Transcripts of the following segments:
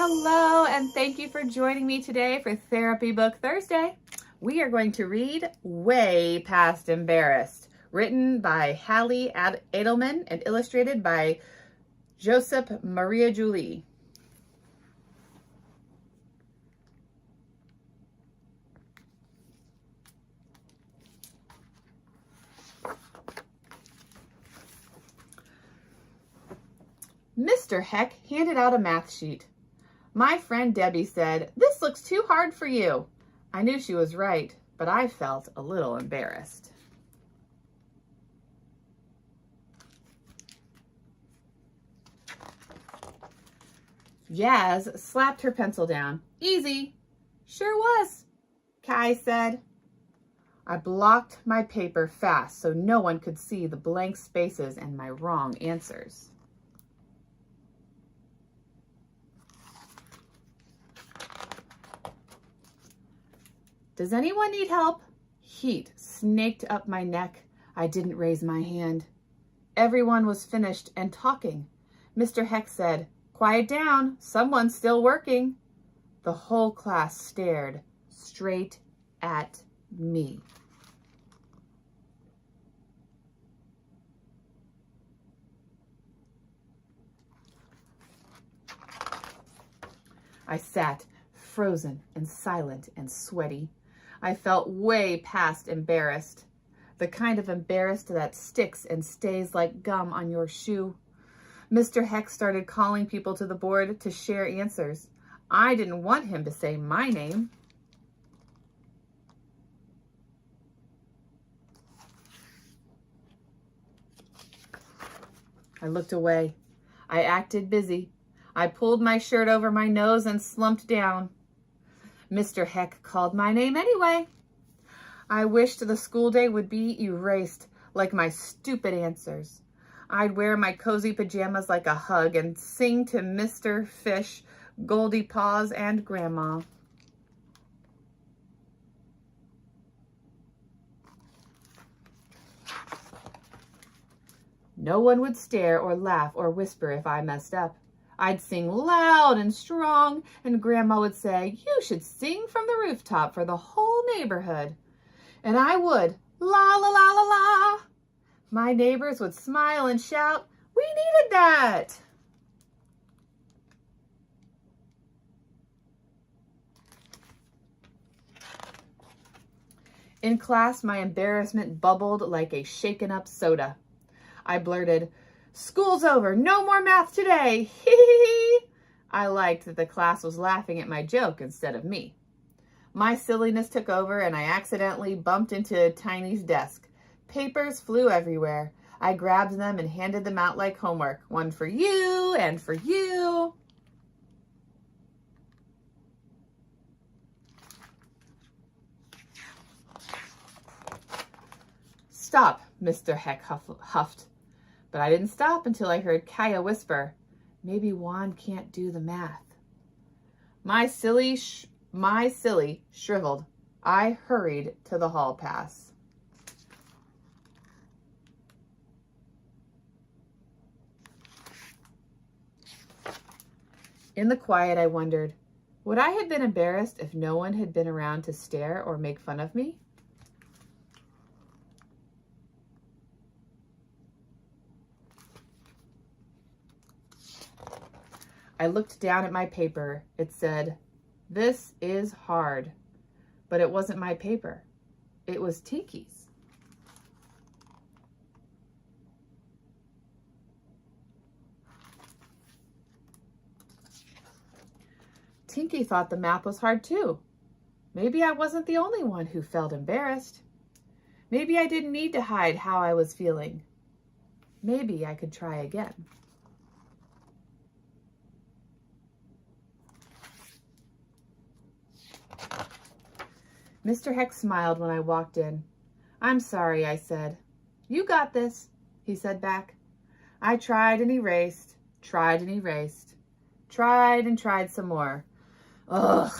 Hello, and thank you for joining me today for Therapy Book Thursday. We are going to read Way Past Embarrassed, written by Hallee Adelman and illustrated by Josep Maria Juli. Mr. Heck handed out a math sheet. My friend Debbie said, "This looks too hard for you." I knew she was right, but I felt a little embarrassed. Yaz slapped her pencil down. "Easy." "Sure was," Kai said. I blocked my paper fast so no one could see the blank spaces and my wrong answers. "Does anyone need help?" Heat snaked up my neck. I didn't raise my hand. Everyone was finished and talking. Mr. Heck said, "Quiet down, someone's still working." The whole class stared straight at me. I sat frozen and silent and sweaty. I felt way past embarrassed. The kind of embarrassed that sticks and stays like gum on your shoe. Mr. Heck started calling people to the board to share answers. I didn't want him to say my name. I looked away. I acted busy. I pulled my shirt over my nose and slumped down. Mr. Heck called my name anyway. I wished the school day would be erased, like my stupid answers. I'd wear my cozy pajamas like a hug and sing to Mr. Fish, Goldie Paws, and Grandma. No one would stare or laugh or whisper if I messed up. I'd sing loud and strong, and Grandma would say, "You should sing from the rooftop for the whole neighborhood." And I would, la la la la la. My neighbors would smile and shout, "We needed that." In class, my embarrassment bubbled like a shaken up soda. I blurted, "School's over, no more math today, hee hee hee." I liked that the class was laughing at my joke instead of me. My silliness took over and I accidentally bumped into Tiny's desk. Papers flew everywhere. I grabbed them and handed them out like homework. One for you and for you. "Stop," Mr. Heck huffed. But I didn't stop until I heard Kaya whisper, "Maybe Juan can't do the math." My silly shriveled. I hurried to the hall pass. In the quiet, I wondered, would I have been embarrassed if no one had been around to stare or make fun of me? I looked down at my paper. It said, "This is hard." But it wasn't my paper. It was Tinky's. Tinky thought the math was hard too. Maybe I wasn't the only one who felt embarrassed. Maybe I didn't need to hide how I was feeling. Maybe I could try again. Mr. Heck smiled when I walked in. "I'm sorry," I said. "You got this," he said back. I tried and erased, tried and erased, tried and tried some more. Ugh.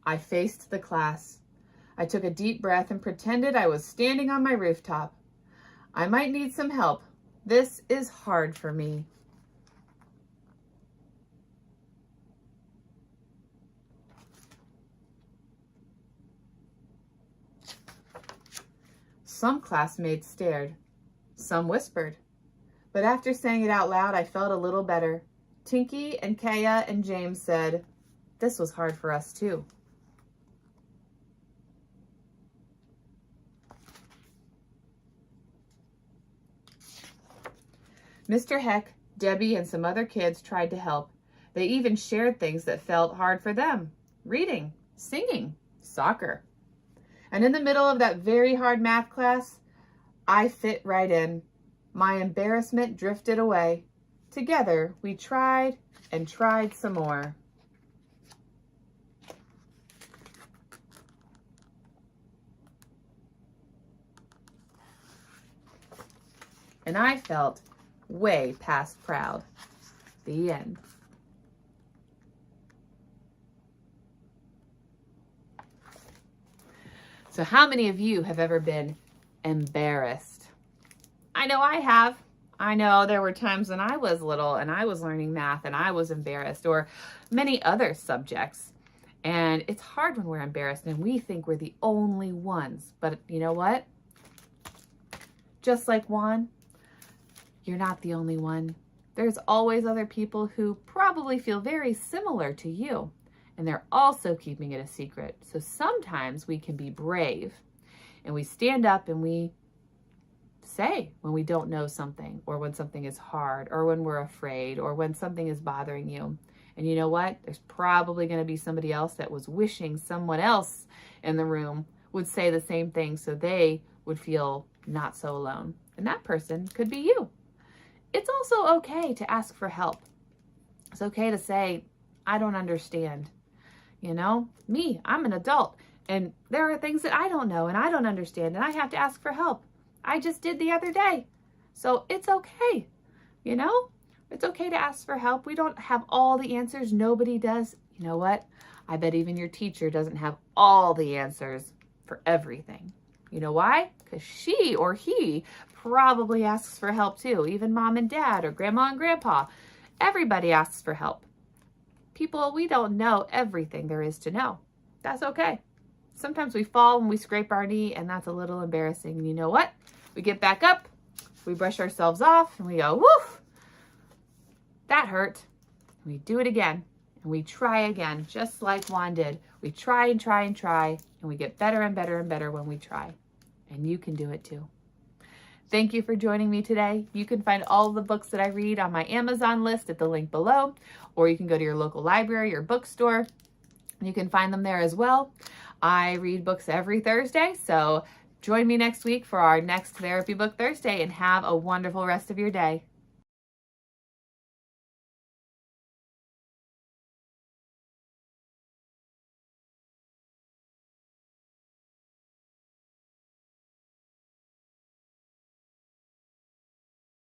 I faced the class. I took a deep breath and pretended I was standing on my rooftop. I might need some help. This is hard for me. Some classmates stared. Some whispered. But after saying it out loud, I felt a little better. Tinky and Kaya and James said, "This was hard for us too." Mr. Heck, Debbie, and some other kids tried to help. They even shared things that felt hard for them. Reading, singing, soccer. And in the middle of that very hard math class, I fit right in. My embarrassment drifted away. Together, we tried and tried some more. And I felt way past proud. The end. So how many of you have ever been embarrassed? I know I have. I know there were times when I was little and I was learning math and I was embarrassed, or many other subjects. And it's hard when we're embarrassed and we think we're the only ones. But you know what? Just like Juan, you're not the only one. There's always other people who probably feel very similar to you, and they're also keeping it a secret. So sometimes we can be brave and we stand up and we say when we don't know something, or when something is hard, or when we're afraid, or when something is bothering you. And you know what? There's probably going to be somebody else that was wishing someone else in the room would say the same thing so they would feel not so alone. And that person could be you. It's also okay to ask for help. It's okay to say, I don't understand. You know, me, I'm an adult, and there are things that I don't know and I don't understand, and I have to ask for help. I just did the other day. So it's okay. You know, it's okay to ask for help. We don't have all the answers. Nobody does. You know what? I bet even your teacher doesn't have all the answers for everything. You know why? Because she or he probably asks for help too. Even mom and dad, or grandma and grandpa. Everybody asks for help. People, we don't know everything there is to know. That's okay. Sometimes we fall and we scrape our knee, and that's a little embarrassing. And you know what? We get back up, we brush ourselves off, and we go, woof, that hurt. We do it again, and we try again, just like Juan did. We try and try and try, and we get better and better and better when we try. And you can do it too. Thank you for joining me today. You can find all the books that I read on my Amazon list at the link below, or you can go to your local library or bookstore. You can find them there as well. I read books every Thursday, so join me next week for our next Therapy Book Thursday, and have a wonderful rest of your day.